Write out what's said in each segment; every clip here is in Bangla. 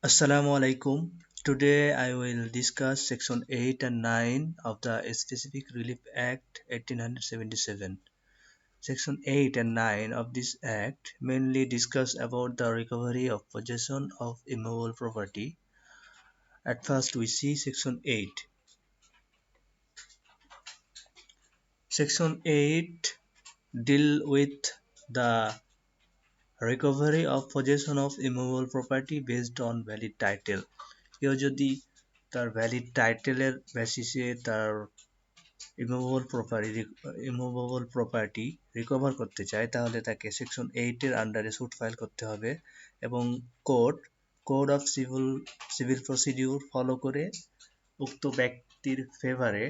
Assalamu alaikum. Today I will discuss Section 8 and 9 of the Specific Relief Act 1877. Section 8 and 9 of this act mainly discuss about the recovery of possession of immovable property. At first we see Section 8. Section 8 deal with the recovery of possession of immovable property based on valid title. কেউ যদি তার ভ্যালিড টাইটেলের বেসিসে তার ইমুভেবল প্রপার্টি রিকভার করতে চায় তাহলে তাকে সেকশন 8 এর আন্ডারে স্যুট ফাইল করতে হবে এবং code of civil procedure follow করে উক্ত ব্যক্তির ফেভারে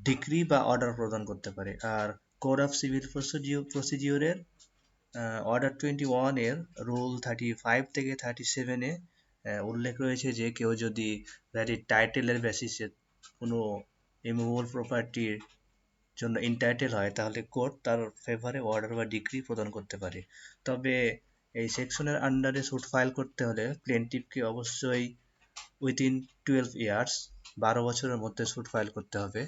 ডিক্রি বা অর্ডার প্রদান করতে পারে। আর কোড অফ সিভিল প্রসিডিউরের অর্ডার 21 এর রুল 35 থেকে 37 এ উল্লেখ রয়েছে যে কেউ যদি ভ্যালিড টাইটেলের বেসিসে কোনো ইমুভেবল প্রপার্টির জন্য ইনটাইটেল হয় তাহলে কোর্ট তার ফেভারে অর্ডার বা ডিক্রি প্রদান করতে পারে। তবে এই সেকশনের আন্ডারে স্যুট ফাইল করতে হলে প্লেনটিফকে অবশ্যই উইদিন 12 ইয়ার্স 12 বছরের মধ্যে স্যুট ফাইল করতে হবে।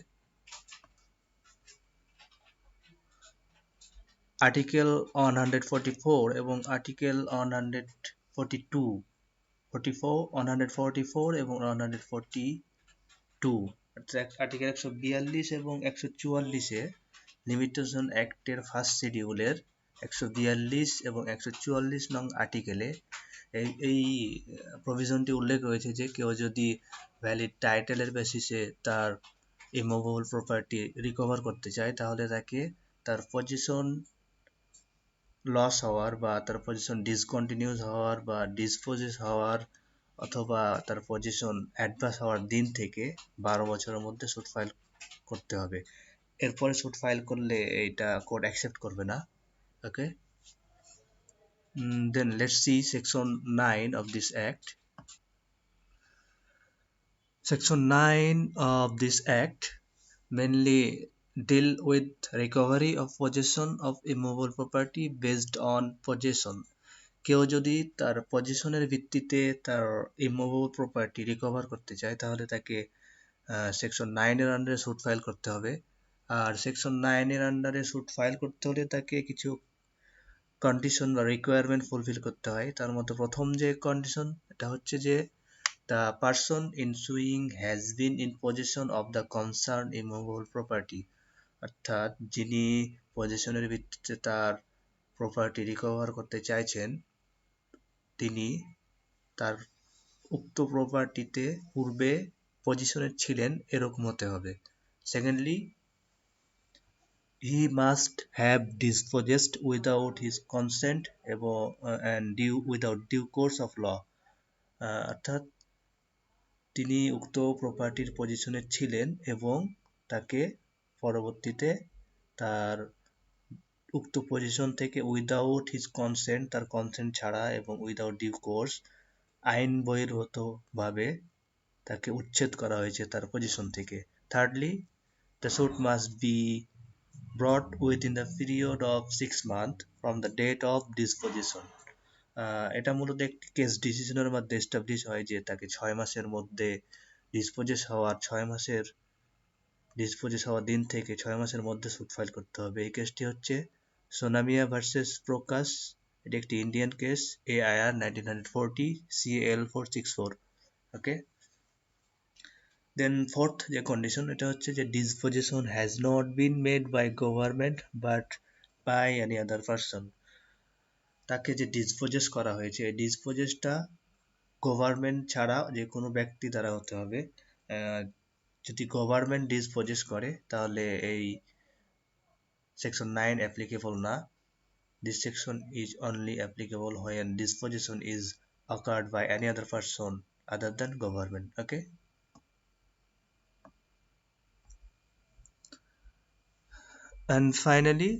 আর্টিকেল 144 এবং আর্টিকেল 142 144 এবং 142 আর্টিকেল 142 এবং 144 লিমিটেশন অ্যাক্টের ফার্স্ট শিডিউলের 142 এবং 144 নং আর্টিকেলে এই প্রভিশনটি উল্লেখ রয়েছে যে কেউ যদি ভ্যালিড টাইটেলের বেসিসে তার ইমুভেবল প্রপার্টি রিকভার করতে চায় তাহলে তাকে তার পজিশন লস হওয়ার বা তার পজিশন ডিসকন্টিনিউস হওয়ার বা ডিসপোজেস হওয়ার অথবা তার পজিশন অ্যাডভার্স হওয়ার দিন থেকে 12 বছরের মধ্যে স্যুট ফাইল করতে হবে। এরপরে স্যুট ফাইল করলে এটা কোর্ট অ্যাকসেপ্ট করবে না। ওকে, then let's see section 9 of this act. Section 9 of this act mainly deal with recovery of possession of immovable property based on possession. কেউ যদি তার পজিশনের ভিত্তিতে তার ইমুভেবল প্রপার্টি রিকভার করতে চায় তাহলে তাকে সেকশন 9 এর আন্ডারে স্যুট ফাইল করতে হবে। আর সেকশন 9 এর আন্ডারে স্যুট ফাইল করতে হলে তাকে কিছু কন্ডিশন বা রিকোয়ারমেন্ট ফুলফিল করতে হয়। তার মধ্যে প্রথম যে কন্ডিশন এটা হচ্ছে যে the person ensuing has been in possession of the concerned immovable property, অর্থাৎ যিনি পজিশনের ভিত্তিতে তার প্রপার্টি রিকভার করতে চাইছেন তিনি তার উক্ত প্রপার্টিতে পূর্বে পজিশনে ছিলেন এরকম হতে হবে। Secondly, he must have dispossessed without his consent and without due course of law, অর্থাৎ তিনি উক্ত প্রপার্টির পজিশনে ছিলেন এবং তাকে পরবর্তীতে তার উক্ত পজিশন থেকে উইদাউট হিজ কনসেন্ট তার কনসেন্ট ছাড়া এবং উইদাউট ডিউ কোর্স আইন বহির্ভূতভাবে তাকে উচ্ছেদ করা হয়েছে তার পজিশন থেকে। Thirdly, the suit must be brought within the period of 6 month from the date of disposition. এটা মূলত একটি কেস ডিসিশনের মধ্যে এস্টাবলিশ হয় যে তাকে 6 মাসের মধ্যে ডিসপোজেস হওয়ার দিন থেকে 6 মাসের মধ্যে স্যুট ফাইল করতে হবে। এই কেসটি হচ্ছে সোনামিয়া ভার্সেস প্রকাশ। এটি একটি Indian case, AIR 1940 CAL 464। Okay, then fourth যে কন্ডিশন এটা হচ্ছে যে disposition has not been made by government but by any other person. তাকে যে ডিসপোজেস করা হয়েছে এই ডিসপোজেসটা গভর্নমেন্ট ছাড়া যে কোনো ব্যক্তি দ্বারা হতে হবে। যদি গভর্নমেন্ট ডিসপোজেস করে তাহলে এই সেকশন 9 অ্যাপ্লিকেবল না। This section is only applicable when disposition is occurred by any other person other than government. Okay, and finally,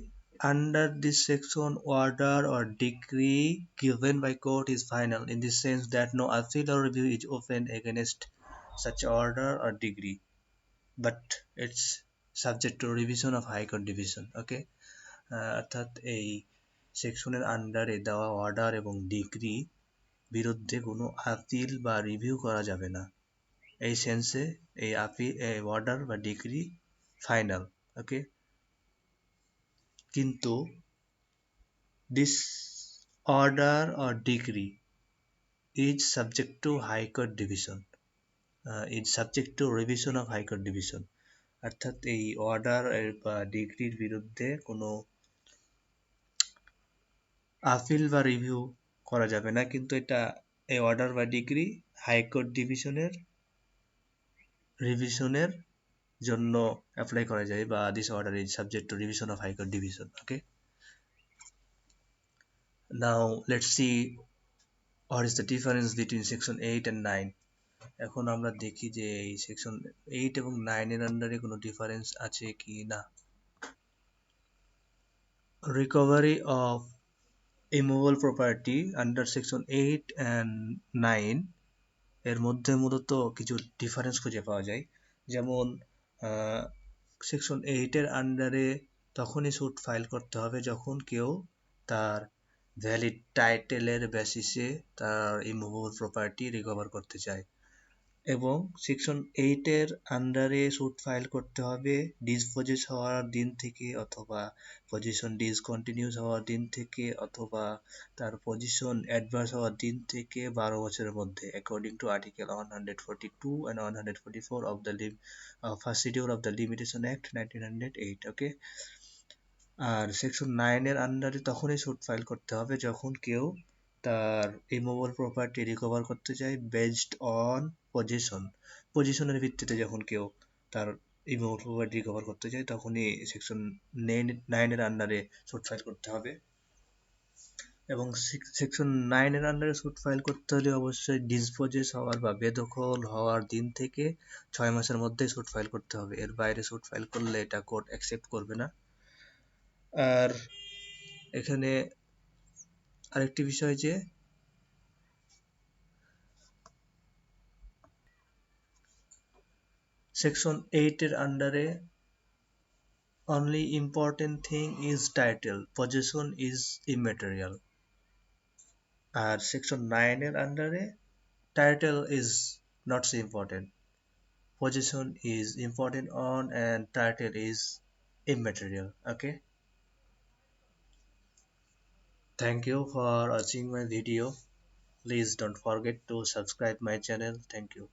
under this section, order or decree given by court is final in the sense that no appeal or review is open against such order or decree, but it's subject to revision of High Court division. Okay, অর্থাৎ এই সেকশনের আন্ডারে দেওয়া অর্ডার এবং ডিগ্রি বিরুদ্ধে কোনো আপিল বা রিভিউ করা যাবে না। এই সেন্সে এই অর্ডার বা ডিগ্রি ফাইনাল। ওকে, কিন্তু this order or degree is subject to high court division, is subject to revision of high court division। অর্থাৎ এই অর্ডার বা ডিগ্রির বিরুদ্ধে কোনো আপিল বা রিভিউ করা যাবে না, কিন্তু এটা এই অর্ডার বা ডিগ্রি হাইকোর্ট ডিভিশনের রিভিশনের জন্য অ্যাপ্লাই করা যায়, বা this order is subject to revision of high court division. Okay, now let's see what is the difference between section 8 and 9। এখন আমরা দেখি যে এই সেকশন 8 এবং 9 এর আন্ডারে কোনো ডিফারেন্স আছে কি না। Recovery of immovable property under section 8 and 9 এর মধ্যে মূলত কিছু ডিফারেন্স খুঁজে পাওয়া যায়। যেমন সেকশন 8 এর আন্ডারে তখনই স্যুট ফাইল করতে হবে যখন কেউ তার ভ্যালিড টাইটেলের বেসিসে তার ইমুভেবল প্রপার্টি রিকভার করতে চায়, এবং সেকশন 8 এর আন্ডারে স্যুট ফাইল করতে হবে ডিসপোজেস হওয়ার দিন থেকে, অথবা পজিশন ডিসকন্টিনিউস হওয়ার দিন থেকে, অথবা তার পজিশন অ্যাডভার্স হওয়ার দিন থেকে 12 বছরের মধ্যে, according to article 142 and 144 of the first schedule of the limitation act 1908। Okay, আর সেকশন 9 এর আন্ডারে তখনই স্যুট ফাইল করতে হবে যখন কেউ তার ইমুভেবল প্রপার্টি রিকভার করতে চায় বেসড অন পজিশনের ভিত্তিতে। যখন কেউ তার ইমুভেবল প্রপার্টি রিকভার করতে চায় তখনই সেকশন 9 এর আন্ডারে স্যুট ফাইল করতে হবে। এবং সেকশন 9 এর আন্ডারে স্যুট ফাইল করতে হলে অবশ্যই ডিসপোজেস হওয়ার বা বেদখল হওয়ার দিন থেকে 6 মাসের মধ্যে স্যুট ফাইল করতে হবে। এর বাইরে স্যুট ফাইল করলে এটা কোর্ট অ্যাকসেপ্ট করবে না। আর এখানে আরেকটি বিষয় যে সেকশন 8 এর আন্ডারে only important thing is title, possession is immaterial। আর সেকশন 9 এর আন্ডারে title is not so important, possession is important on and title is immaterial। Okay, thank you for watching my video. Please don't forget to subscribe my channel. Thank you.